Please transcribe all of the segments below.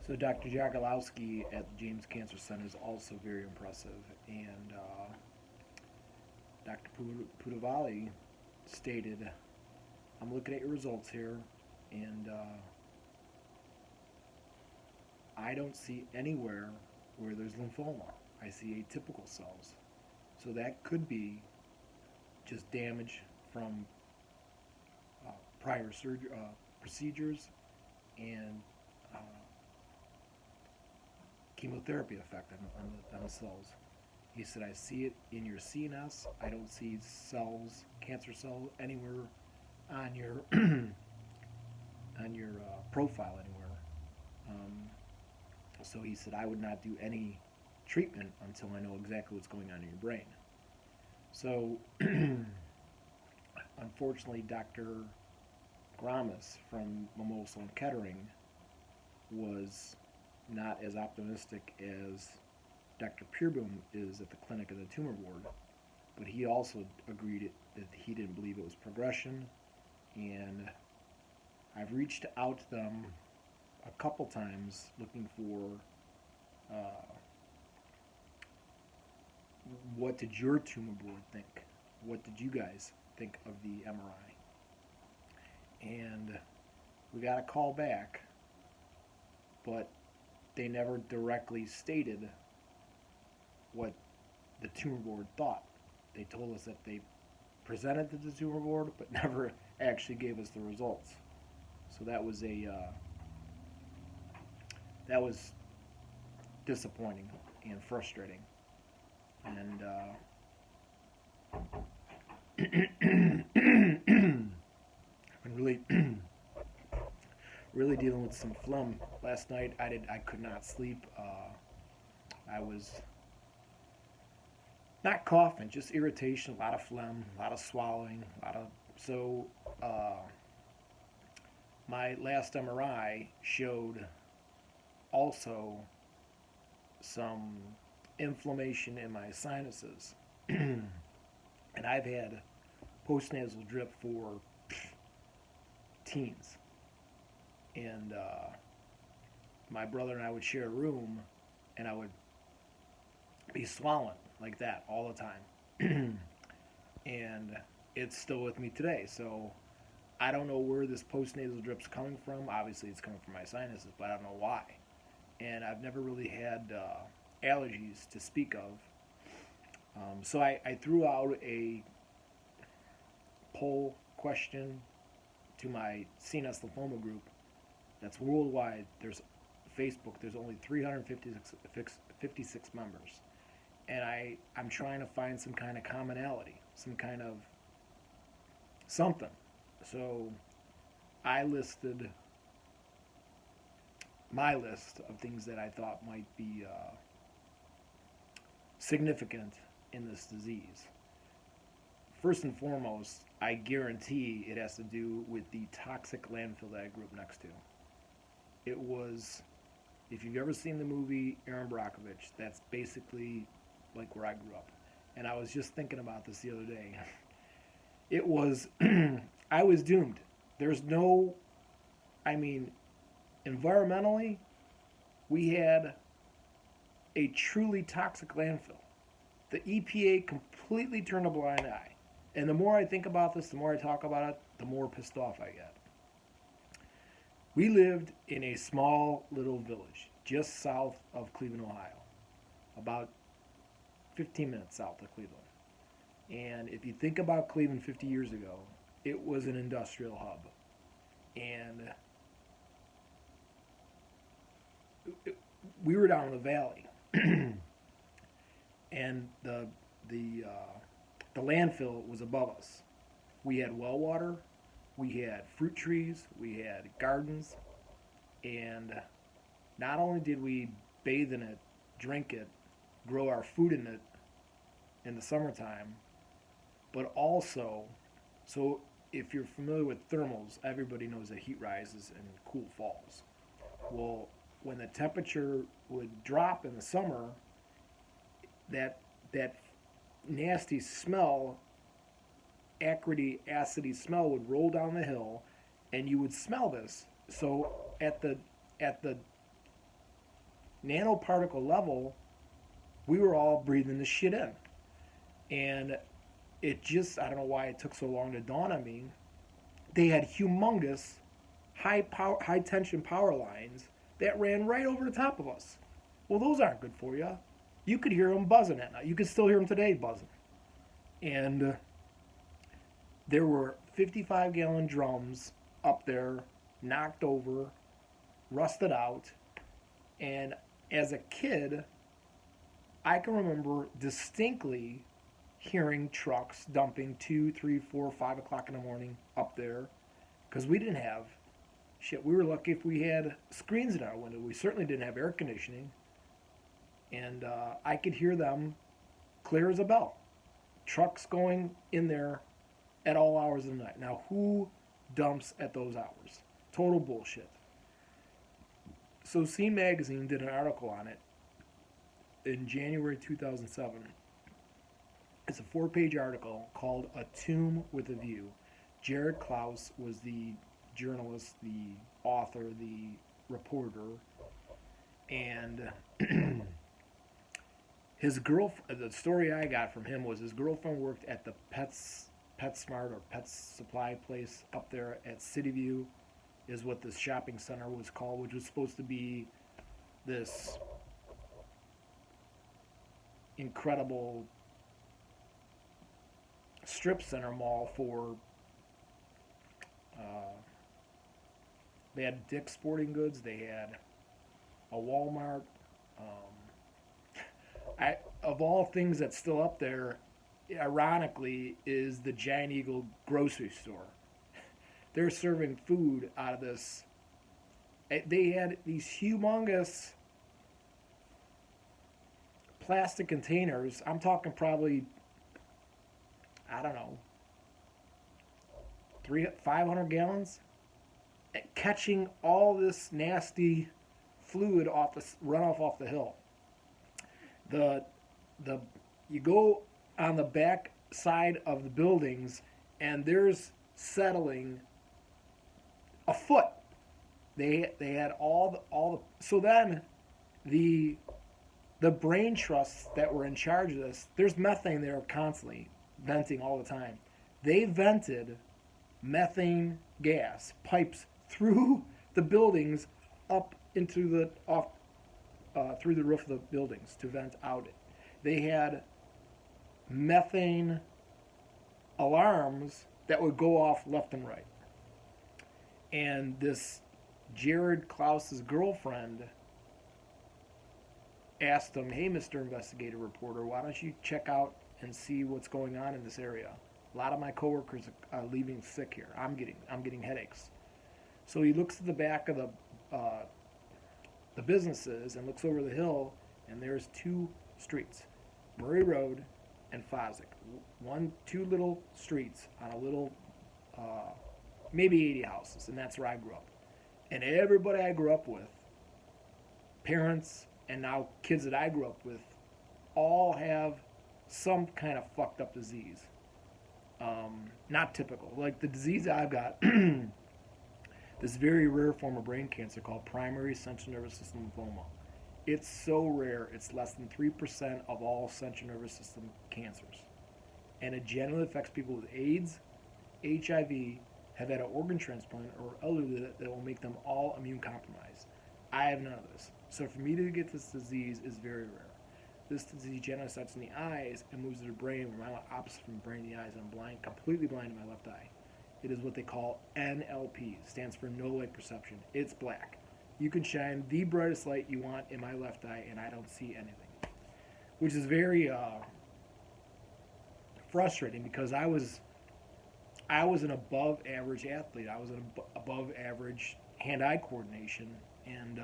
So Dr. Jagalowski at the James Cancer Center is also very impressive, and Dr. Pudavali stated, "I'm looking at your results here, and I don't see anywhere where there's lymphoma. I see atypical cells, so that could be just damage from prior procedures and uh, chemotherapy effect on the cells." He said, "I see it in your CNS. I don't see cells, cancer cells, anywhere on your on your profile anywhere." Um, so he said, "I would not do any treatment until I know exactly what's going on in your brain." So, unfortunately, Dr. Gramis from Mimosa and Kettering was not as optimistic as Dr. Peerboom is at the clinic of the tumor board, but he also agreed that he didn't believe it was progression. And I've reached out to them a couple times looking for what did your tumor board think? What did you guys think of the MRI? And we got a call back, but they never directly stated what the tumor board thought. They told us that they presented to the tumor board, but never actually gave us the results. So that was disappointing and frustrating. And been really really dealing with some phlegm. Last night I could not sleep. I was not coughing, just irritation, a lot of phlegm, a lot of swallowing, a lot of so. My last MRI showed also some inflammation in my sinuses, and I've had postnasal drip for teens. And my brother and I would share a room, and I would be swallowing like that all the time. And it's still with me today. So I don't know where this postnasal drip's coming from. Obviously, it's coming from my sinuses, but I don't know why. And I've never really had allergies to speak of. So I threw out a poll question to my CNS lymphoma group that's worldwide. There's Facebook, there's only 356 members. And I'm trying to find some kind of commonality, some kind of something. So I listed my list of things that I thought might be significant in this disease. First and foremost, I guarantee it has to do with the toxic landfill that I grew up next to. It was, if you've ever seen the movie Aaron Brockovich, that's basically like where I grew up. And I was just thinking about this the other day. It was, I was doomed. There's no, I mean, environmentally, we had a truly toxic landfill. The EPA completely turned a blind eye. And the more I think about this, the more I talk about it, the more pissed off I get. We lived in a small little village just south of Cleveland, Ohio, about 15 minutes south of Cleveland. And if you think about Cleveland 50 years ago, it was an industrial hub. And we were down in the valley. And the landfill was above us. We had well water, we had fruit trees, we had gardens, and not only did we bathe in it, drink it, grow our food in it in the summertime, but also, so if you're familiar with thermals, everybody knows that heat rises and cool falls. Well, when the temperature would drop in the summer, that nasty smell, acidy, smell would roll down the hill, and you would smell this. So at the nanoparticle level, we were all breathing this shit in. And it just, I don't know why it took so long to dawn on me. They had humongous high tension power lines that ran right over the top of us. Well, those aren't good for you. You could hear them buzzing at night. You can still hear them today buzzing. And there were 55-gallon drums up there, knocked over, rusted out. And as a kid, I can remember distinctly hearing trucks dumping 2, 3, 4, 5 o'clock in the morning up there, because we didn't have shit. We were lucky if we had screens in our window. We certainly didn't have air conditioning. And I could hear them clear as a bell. Trucks going in there at all hours of the night. Now, who dumps at those hours? Total bullshit. So Scene Magazine did an article on it in January 2007. It's a 4-page article called A Tomb with a View. Jared Klaus was the journalist, the author, the reporter, and his girlfriend, the story I got from him was his girlfriend worked at the PetSmart or Pet Supply place up there at Cityview, is what this shopping center was called, which was supposed to be this incredible strip center mall for they had Dick's Sporting Goods, they had a Walmart. Of all things that's still up there, ironically, is the Giant Eagle grocery store. They're serving food out of this. They had these humongous plastic containers. I'm talking probably, I don't know, 500 gallons, catching all this nasty fluid off the runoff off the hill. You go on the back side of the buildings, and there's settling a foot. They had all the so then the brain trusts that were in charge of this. There's methane there constantly venting all the time. They vented methane gas pipes through the buildings up into the through the roof of the buildings to vent out it. They had methane alarms that would go off left and right. And this Jared Klaus's girlfriend asked him, "Hey, Mr. Investigative Reporter, why don't you check out and see what's going on in this area? A lot of my coworkers are leaving sick here. I'm getting headaches." So he looks at the back of the businesses and looks over the hill, and there's 2 streets, Murray Road and Fosdick. 2 little streets on a little, maybe 80 houses, and that's where I grew up. And everybody I grew up with, parents and now kids that I grew up with, all have some kind of fucked up disease. Not typical. Like the disease I've got, this very rare form of brain cancer called primary central nervous system lymphoma. It's so rare, it's less than 3% of all central nervous system cancers. And it generally affects people with AIDS, HIV, have had an organ transplant, or elderly that will make them all immune compromised. I have none of this. So for me to get this disease is very rare. This disease generally starts in the eyes and moves to the brain, where I'm opposite from the brain to the eyes. I'm blind, completely blind in my left eye. It is what they call NLP, stands for no light perception. It's black. You can shine the brightest light you want in my left eye, and I don't see anything, which is very frustrating, because I was an above average athlete. I was an above average hand-eye coordination, and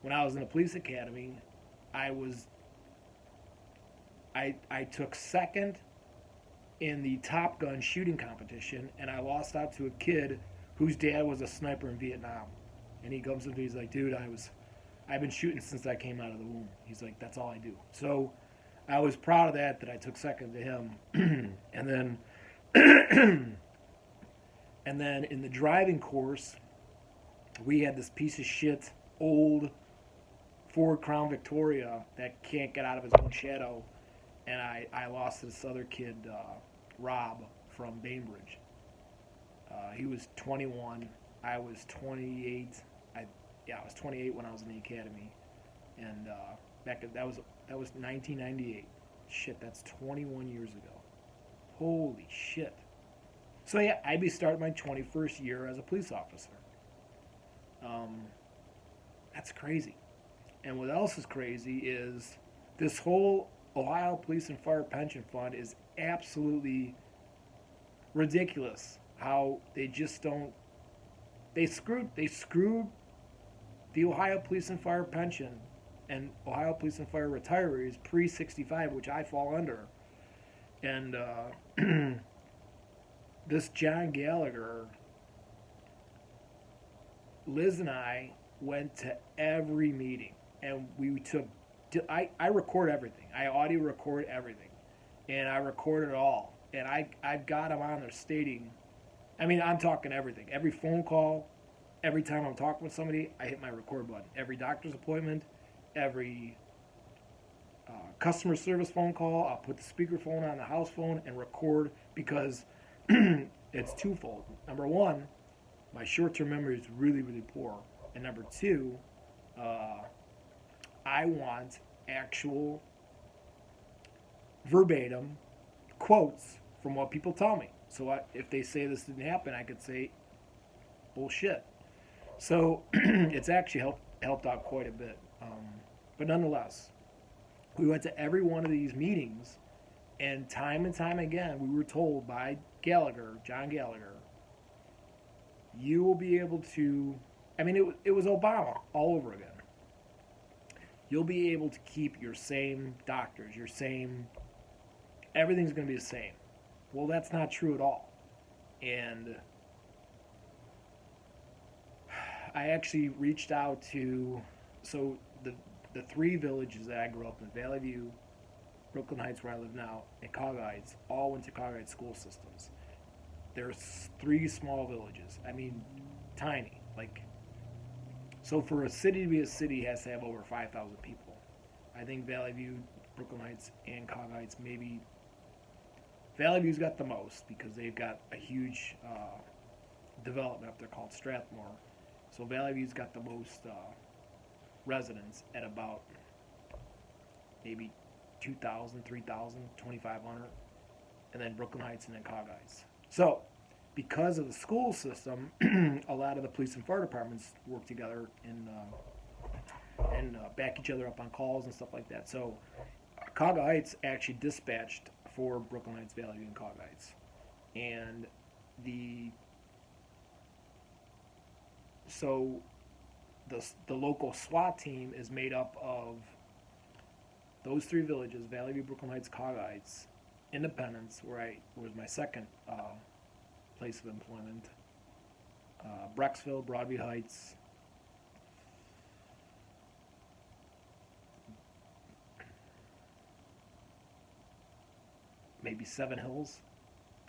when I was in the police academy, I took second in the Top Gun shooting competition, and I lost out to a kid whose dad was a sniper in Vietnam. And he comes up to me, he's like, "Dude, I've been shooting since I came out of the womb." He's like, "That's all I do." So I was proud of that I took second to him. And then and then in the driving course, we had this piece of shit old Ford Crown Victoria that can't get out of his own shadow, and I lost this other kid, Rob from Bainbridge. He was 21. I was 28. I was 28 when I was in the academy, and that was 1998. Shit, that's 21 years ago. Holy shit. So yeah, I'd be starting my 21st year as a police officer. Um, that's crazy. And what else is crazy is this whole Ohio Police and Fire Pension Fund is absolutely ridiculous. How they just don't they screwed the Ohio Police and Fire Pension and Ohio Police and Fire retirees pre 65, which I fall under. And this John Gallagher, Liz and I went to every meeting, and we took. I record everything. I audio record everything, and I record it all. And I've got them on there stating, I mean, I'm talking everything. Every phone call, every time I'm talking with somebody, I hit my record button. Every doctor's appointment, every customer service phone call, I'll put the speakerphone on the house phone and record because it's twofold. Number one, my short-term memory is really, really poor. And number two, I want actual verbatim quotes from what people tell me. So if they say this didn't happen, I could say bullshit. So it's actually helped out quite a bit. But nonetheless, we went to every one of these meetings, and time again, we were told by John Gallagher, you will be able to, I mean, it was Obama all over again. You'll be able to keep your same doctors, everything's going to be the same. Well, that's not true at all. And I actually reached out to, so the three villages that I grew up in, Valley View, Brooklyn Heights, where I live now, and Cog Heights, all went to Cog Heights school systems. There's three small villages. I mean, tiny. So for a city to be a city, it has to have over 5,000 people. I think Valley View, Brooklyn Heights, and Cog Heights, maybe Valley View's got the most because they've got a huge development up there called Strathmore. So Valley View's got the most residents at about maybe 2,000, 3,000, 2,500, and then Brooklyn Heights and then Cog Heights. So because of the school system, a lot of the police and fire departments work together and back each other up on calls and stuff like that. So Cog Heights actually dispatched for Brooklyn Heights, Valley View, and Cog Heights. And the local SWAT team is made up of those three villages, Valley View, Brooklyn Heights, Cog Heights, Independence, where was my second place of employment, Brecksville, Broadview Heights, maybe Seven Hills.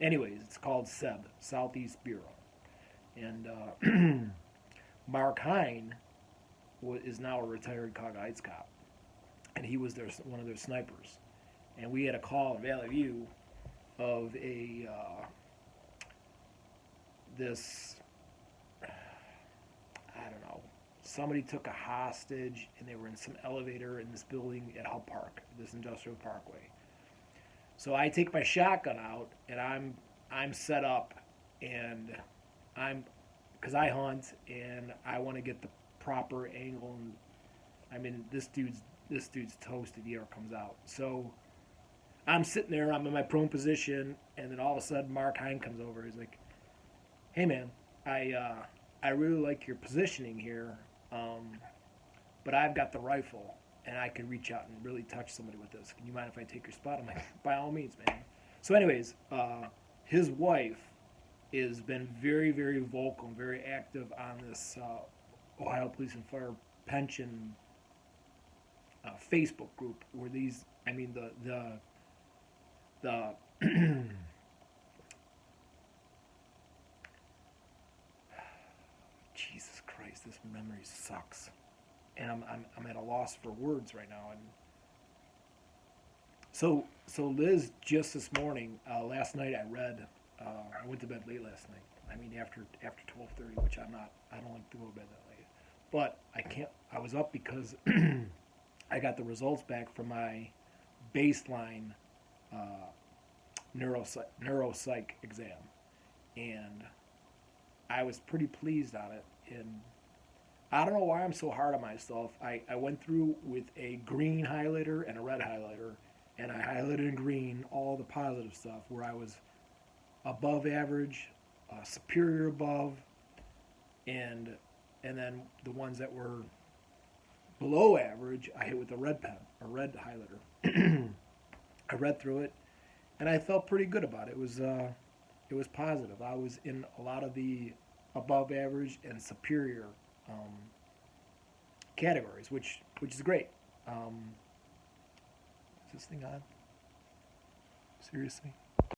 Anyways, it's called SEB, Southeast Bureau. And Mark Hine is now a retired Cog Heights cop, and he was one of their snipers. And we had a call in Valley View of I don't know, somebody took a hostage, and they were in some elevator in this building at Hub Park, this industrial parkway. So I take my shotgun out, and I'm set up, and because I hunt, and I want to get the proper angle, and I mean this dude's toast if he ever comes out. So I'm sitting there, I'm in my prone position, and then all of a sudden Mark Hine comes over. He's like, "Hey man, I really like your positioning here, but I've got the rifle, and I can reach out and really touch somebody with this. Can you mind if I take your spot?" I'm like, "By all means, man." So anyways, his wife has been very, very vocal and very active on this Ohio Police and Fire Pension Facebook group where these, I mean, the Jesus Christ, this memory sucks. and I'm at a loss for words right now. And so Liz, just this morning, last night I read. I went to bed late last night. I mean after 12:30, which I don't like to go to bed that late. But I can't. I was up because I got the results back from my baseline uh, neuropsych exam, and I was pretty pleased on it. And I don't know why I'm so hard on myself. I went through with a green highlighter and a red highlighter, and I highlighted in green all the positive stuff where I was above average, superior above, and and then the ones that were below average, I hit with a red pen, a red highlighter. I read through it, and I felt pretty good about it. It was positive. I was in a lot of the above average and superior um, categories, which is great. Is this thing on? Seriously?